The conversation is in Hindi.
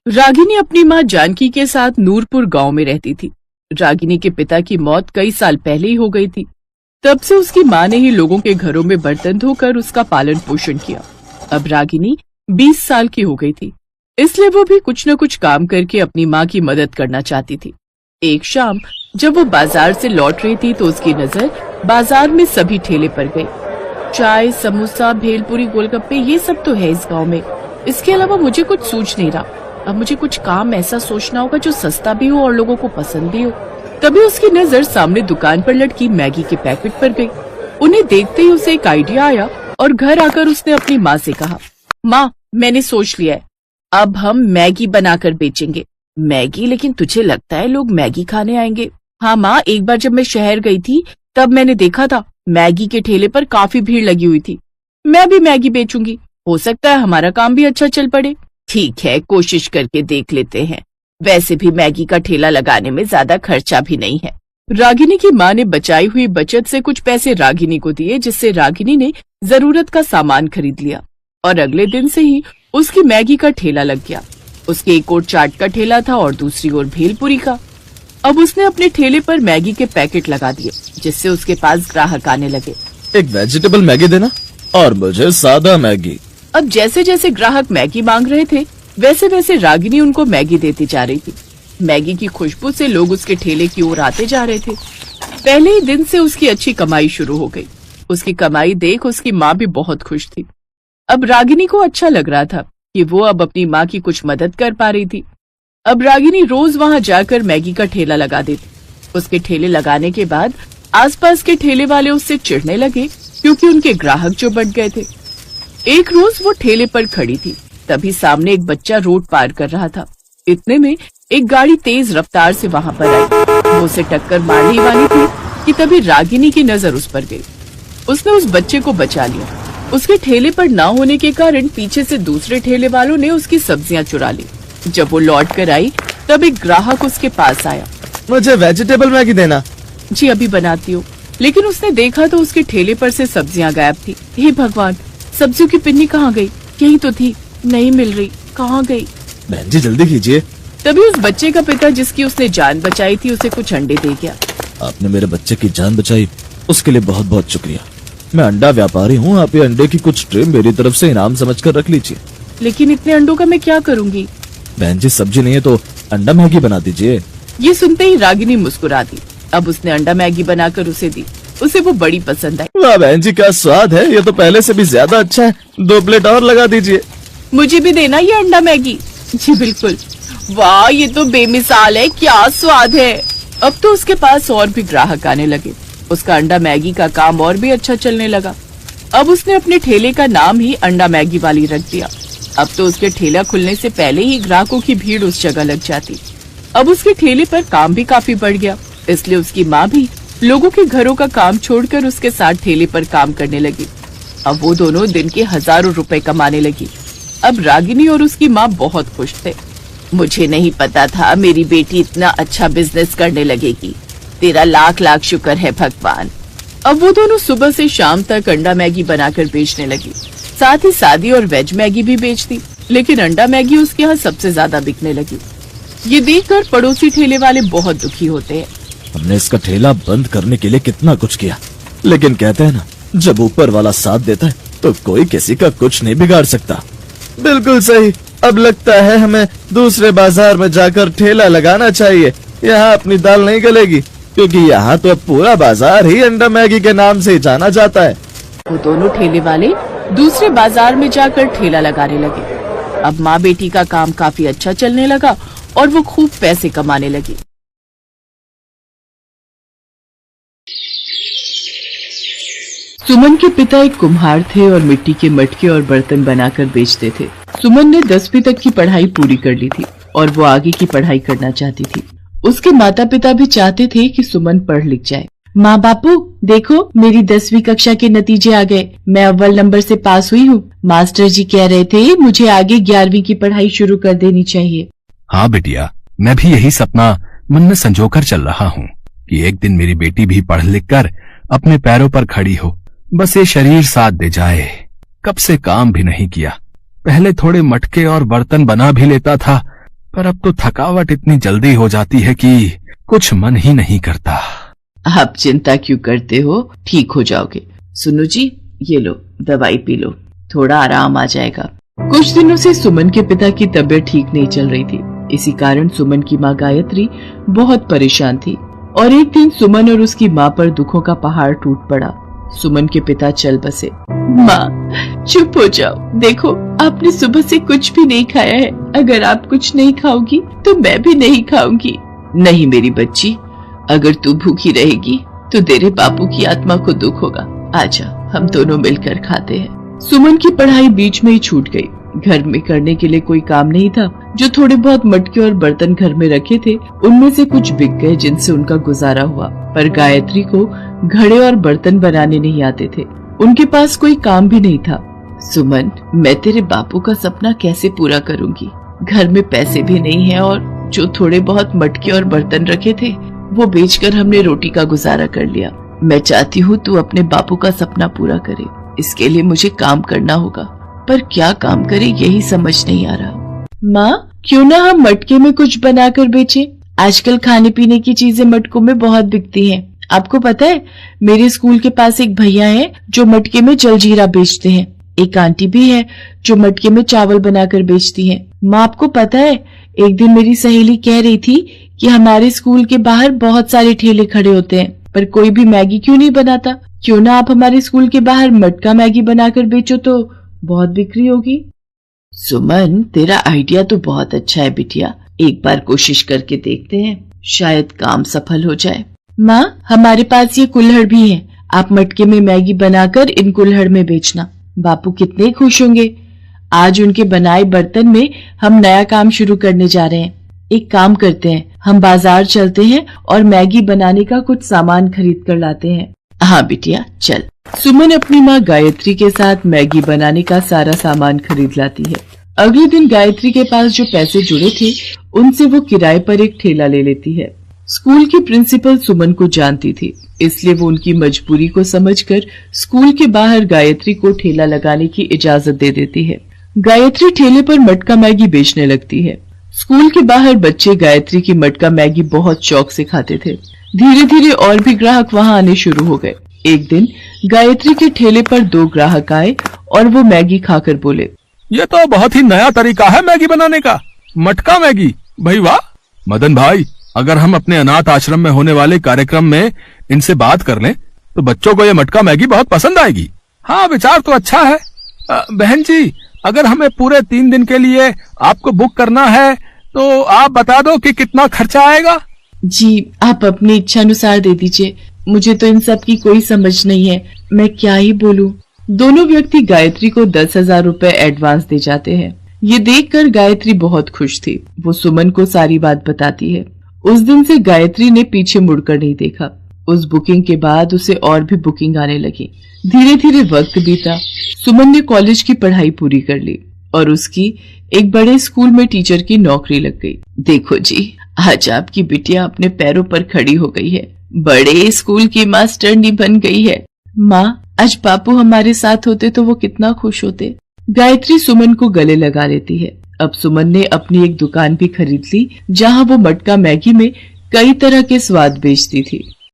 रागिनी अपनी माँ जानकी के साथ नूरपुर गांव में रहती थी। रागिनी के पिता की मौत कई साल पहले ही हो गई थी। तब से उसकी माँ ने ही लोगों के घरों में बर्तन धोकर उसका पालन पोषण किया। अब रागिनी 20 साल की हो गई थी, इसलिए वो भी कुछ न कुछ काम करके अपनी माँ की मदद करना चाहती थी। एक शाम जब वो बाजार से लौट रही थी तो उसकी नजर बाजार में सभी ठेले पर गई। चाय, समोसा, भेलपुरी, गोलगप्पे, ये सब तो है इस गाँव में। इसके अलावा मुझे कुछ सूझ नहीं रहा। अब मुझे कुछ काम ऐसा सोचना होगा जो सस्ता भी हो और लोगों को पसंद भी हो। तभी उसकी नजर सामने दुकान पर लटकी मैगी के पैकेट पर गई। उन्हें देखते ही उसे एक आइडिया आया और घर आकर उसने अपनी माँ से कहा, माँ, मैंने सोच लिया है, अब हम मैगी बनाकर बेचेंगे। मैगी? लेकिन तुझे लगता है लोग मैगी खाने आएंगे? हाँ माँ, एक बार जब मैं शहर गई थी तब मैंने देखा था मैगी के ठेले पर काफी भीड़ लगी हुई थी। मैं भी मैगी बेचूंगी, हो सकता है हमारा काम भी अच्छा चल पड़े। ठीक है, कोशिश करके देख लेते हैं। वैसे भी मैगी का ठेला लगाने में ज्यादा खर्चा भी नहीं है। रागिनी की माँ ने बचाई हुई बचत से कुछ पैसे रागिनी को दिए, जिससे रागिनी ने जरूरत का सामान खरीद लिया और अगले दिन से ही उसकी मैगी का ठेला लग गया। उसके एक ओर चाट का ठेला था और दूसरी ओर भेलपुरी का। अब उसने अपने ठेले पर मैगी के पैकेट लगा दिए, जिससे उसके पास ग्राहक आने लगे। एक वेजिटेबल मैगी देना और मुझे सादा मैगी। अब जैसे जैसे ग्राहक मैगी मांग रहे थे वैसे वैसे रागिनी उनको मैगी देती जा रही थी। मैगी की खुशबू से लोग उसके ठेले की ओर आते जा रहे थे। पहले ही दिन से उसकी अच्छी कमाई शुरू हो गई। उसकी कमाई देख उसकी माँ भी बहुत खुश थी। अब रागिनी को अच्छा लग रहा था कि वो अब अपनी माँ की कुछ मदद कर पा रही थी। अब रागिनी रोज वहाँ जाकर मैगी का ठेला लगा देती। उसके ठेले लगाने के बाद आसपास के ठेले वाले उससे चिढ़ने लगे, क्योंकि उनके ग्राहक जो बढ़ गए थे। एक रोज वो ठेले पर खड़ी थी, तभी सामने एक बच्चा रोड पार कर रहा था। इतने में एक गाड़ी तेज रफ्तार से वहाँ पर आई। वो उसे टक्कर मारने वाली थी कि तभी रागिनी की नजर उस पर गई। उसने उस बच्चे को बचा लिया। उसके ठेले पर ना होने के कारण पीछे से दूसरे ठेले वालों ने उसकी सब्जियां चुरा ली। जब वो लौट कर आई तब एक ग्राहक उसके पास आया। मुझे वेजिटेबल मैगी देना। जी अभी बनाती हूँ। लेकिन उसने देखा तो उसके ठेले पर से सब्जियां गायब थी। हे भगवान, सब्जियों की पिन्नी कहाँ गई? यही तो थी, नहीं मिल रही, कहाँ गई? बहन जी जल्दी कीजिए। तभी उस बच्चे का पिता, जिसकी उसने जान बचाई थी, उसे कुछ अंडे दे गया। आपने मेरे बच्चे की जान बचाई, उसके लिए बहुत बहुत शुक्रिया। मैं अंडा व्यापारी हूँ, आप ये अंडे की कुछ ट्रे मेरी तरफ से इनाम समझकर रख लीजिए। लेकिन इतने अंडों का मैं क्या करूँगी? बहन जी सब्जी नहीं है तो अंडा मैगी बना दीजिए। ये सुनते ही रागिनी मुस्कुरा दी। अब उसने अंडा मैगी बनाकर उसे दी। उसे वो बड़ी पसंद आई। वाह बहन जी क्या स्वाद है, ये तो पहले से भी ज्यादा अच्छा है। 2 प्लेट और लगा दीजिए। मुझे भी देना ये अंडा मैगी। जी बिल्कुल। वाह, ये तो बेमिसाल है, क्या स्वाद है। अब तो उसके पास और भी ग्राहक आने लगे। उसका अंडा मैगी का काम और भी अच्छा चलने लगा। अब उसने अपने ठेले का नाम ही अंडा मैगी वाली रख दिया। अब तो उसके ठेला खुलने से पहले ही ग्राहकों की भीड़ उस जगह लग जाती। अब उसके ठेले पर काम भी काफी बढ़ गया, इसलिए उसकी माँ भी लोगों के घरों का काम छोड़कर उसके साथ ठेले पर काम करने लगी। अब वो दोनों दिन के हजारों रुपए कमाने लगी। अब रागिनी और उसकी माँ बहुत खुश थे। मुझे नहीं पता था मेरी बेटी इतना अच्छा बिजनेस करने लगेगी। तेरा लाख लाख शुक्र है भगवान। अब वो दोनों सुबह से शाम तक अंडा मैगी बनाकर बेचने लगी। साथ ही सादी और वेज मैगी भी बेचती, लेकिन अंडा मैगी उसके यहाँ सबसे ज्यादा बिकने लगी। ये देखकर पड़ोसी ठेले वाले बहुत दुखी होते हैं। हमने इसका ठेला बंद करने के लिए कितना कुछ किया, लेकिन कहते हैं ना, जब ऊपर वाला साथ देता है तो कोई किसी का कुछ नहीं बिगाड़ सकता। बिल्कुल सही। अब लगता है हमें दूसरे बाजार में जाकर ठेला लगाना चाहिए। यहाँ अपनी दाल नहीं गलेगी, क्योंकि यहाँ तो अब पूरा बाजार ही अंडा मैगी के नाम से जाना जाता है। वो दोनों ठेले वाले दूसरे बाजार में जाकर ठेला लगाने लगे। अब माँ बेटी का काम काफी अच्छा चलने लगा और वो खूब पैसे कमाने लगी। सुमन के पिता एक कुम्हार थे और मिट्टी के मटके और बर्तन बनाकर बेचते थे। सुमन ने 10वीं तक की पढ़ाई पूरी कर ली थी और वो आगे की पढ़ाई करना चाहती थी। उसके माता पिता भी चाहते थे कि सुमन पढ़ लिख जाए। माँ बापू देखो, मेरी 10वीं कक्षा के नतीजे आ गए। मैं अव्वल नंबर से पास हुई हूँ। मास्टर जी कह रहे थे मुझे आगे 11वीं की पढ़ाई शुरू कर देनी चाहिए। हाँ बेटिया, मैं भी यही सपना मन में संजोकर चल रहा हूँ कि एक दिन मेरी बेटी भी पढ़ लिख कर अपने पैरों पर खड़ी हो। बस ये शरीर साथ दे जाए। कब से काम भी नहीं किया। पहले थोड़े मटके और बर्तन बना भी लेता था, पर अब तो थकावट इतनी जल्दी हो जाती है कि कुछ मन ही नहीं करता। आप चिंता क्यों करते हो, ठीक हो जाओगे। सुनो जी, ये लो दवाई पी लो, थोड़ा आराम आ जाएगा। कुछ दिनों से सुमन के पिता की तबीयत ठीक नहीं चल रही थी। इसी कारण सुमन की माँ गायत्री बहुत परेशान थी और एक दिन सुमन और उसकी माँ पर दुखों का पहाड़ टूट पड़ा। सुमन के पिता चल बसे। माँ चुप हो जाओ, देखो आपने सुबह से कुछ भी नहीं खाया है, अगर आप कुछ नहीं खाओगी तो मैं भी नहीं खाऊंगी। नहीं मेरी बच्ची, अगर तू भूखी रहेगी तो तेरे बापू की आत्मा को दुख होगा। आजा हम दोनों मिलकर खाते हैं। सुमन की पढ़ाई बीच में ही छूट गई। घर में करने के लिए कोई काम नहीं था। जो थोड़े बहुत मटके और बर्तन घर में रखे थे उनमें से कुछ बिक गए जिनसे उनका गुजारा हुआ। पर गायत्री को घड़े और बर्तन बनाने नहीं आते थे। उनके पास कोई काम भी नहीं था। सुमन, मैं तेरे बापू का सपना कैसे पूरा करूंगी? घर में पैसे भी नहीं है और जो थोड़े बहुत मटके और बर्तन रखे थे वो बेचकर हमने रोटी का गुजारा कर लिया। मैं चाहती हूँ तू अपने बापू का सपना पूरा करे। इसके लिए मुझे काम करना होगा, पर क्या काम करे यही समझ नहीं आ रहा। माँ, क्यों ना हम मटके में कुछ बनाकर बेचें? आजकल खाने पीने की चीजें मटकों में बहुत बिकती हैं। आपको पता है, मेरे स्कूल के पास एक भैया है जो मटके में जलजीरा बेचते हैं। एक आंटी भी है जो मटके में चावल बनाकर बेचती है। माँ, आपको पता है, एक दिन मेरी सहेली कह रही थी कि हमारे स्कूल के बाहर बहुत सारे ठेले खड़े होते हैं पर कोई भी मैगी क्यों नहीं बनाता? क्यों ना आप हमारे स्कूल के बाहर मटका मैगी बनाकर बेचो तो बहुत बिक्री होगी। सुमन, तेरा आइडिया तो बहुत अच्छा है बिटिया, एक बार कोशिश करके देखते हैं, शायद काम सफल हो जाए। माँ, हमारे पास ये कुल्हड़ भी है, आप मटके में मैगी बनाकर इन कुल्हड़ में बेचना। बापू कितने खुश होंगे। आज उनके बनाए बर्तन में हम नया काम शुरू करने जा रहे हैं। एक काम करते हैं, हम बाजार चलते हैं और मैगी बनाने का कुछ सामान खरीद कर लाते हैं। हाँ बिटिया, चल। सुमन अपनी माँ गायत्री के साथ मैगी बनाने का सारा सामान खरीद लाती है। अगले दिन गायत्री के पास जो पैसे जुड़े थे उनसे वो किराए पर एक ठेला ले लेती है। स्कूल की प्रिंसिपल सुमन को जानती थी, इसलिए वो उनकी मजबूरी को समझकर स्कूल के बाहर गायत्री को ठेला लगाने की इजाजत दे देती है। गायत्री ठेले पर मटका मैगी बेचने लगती है। स्कूल के बाहर बच्चे गायत्री की मटका मैगी बहुत शौक से खाते थे। धीरे धीरे और भी ग्राहक वहाँ आने शुरू हो गए। एक दिन गायत्री के ठेले पर 2 ग्राहक आए और वो मैगी खाकर बोले, ये तो बहुत ही नया तरीका है मैगी बनाने का, मटका मैगी। भाई वाह। मदन भाई, अगर हम अपने अनाथ आश्रम में होने वाले कार्यक्रम में इनसे बात कर लें तो बच्चों को ये मटका मैगी बहुत पसंद आएगी। हाँ, विचार तो अच्छा है। बहन जी, अगर हमें पूरे 3 दिन के लिए आपको बुक करना है तो आप बता दो कि कितना खर्चा आएगा। जी, आप अपनी इच्छा अनुसार दे दीजिए, मुझे तो इन सब की कोई समझ नहीं है, मैं क्या ही बोलूं। दोनों व्यक्ति गायत्री को 10,000 रुपए एडवांस दे जाते हैं। ये देखकर गायत्री बहुत खुश थी। वो सुमन को सारी बात बताती है। उस दिन से गायत्री ने पीछे मुड़कर नहीं देखा। उस बुकिंग के बाद उसे और भी बुकिंग आने लगी। धीरे धीरे वक्त बीता। सुमन ने कॉलेज की पढ़ाई पूरी कर ली और उसकी एक बड़े स्कूल में टीचर की नौकरी लग गई। देखो जी, आज आपकी बिटिया अपने पैरों पर खड़ी हो गई है, बड़े स्कूल की मास्टरनी बन गई है। माँ, आज बापू हमारे साथ होते तो वो कितना खुश होते। गायत्री सुमन को गले लगा लेती है। अब सुमन ने अपनी एक दुकान भी खरीद ली जहाँ वो मटका मैगी में कई तरह के स्वाद बेचती थी।